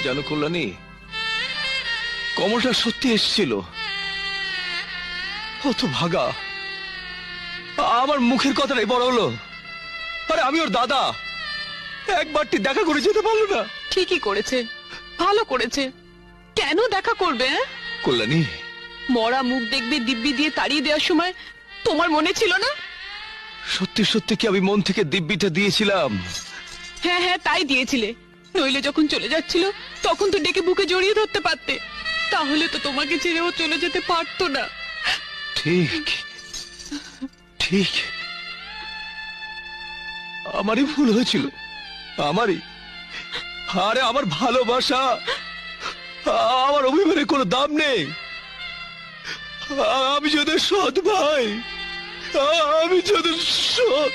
জানো কল্যাণী, কমলটা সত্যি এসেছিল, ও তো ভাগা। আমার মুখের কথাটাই বড় হলো। আরে আমি ওর দাদা, একবারটি দেখা করে যেতে পারলো না। ঠিকই করেছে, ভালো করেছে। কেন দেখা করবে? কল্যাণী, মরা মুখ দেখবে দিব্যি দিয়ে তাড়িয়ে দেওয়ার সময় তোমার মনে ছিল না? সত্যি সত্যি কি আমি মন থেকে দিব্যিটা দিয়েছিলাম? হ্যাঁ হ্যাঁ, তাই দিয়েছিলে। নইলে যখন চলে যাচ্ছিল তখন তো ডেকে বুকে জড়িয়ে ধরতে পারতে। তাহলে তো তোমাকে ছেড়েও চলে যেতে পারতো না। ঠিক ঠিক, আমারই ভুল হয়েছিল, আমারই। আরে আমার ভালোবাসা, আমার অভিমানের কোনো দাম নেই। আমি যদি সৎ ভাই, আমি যদি সৎ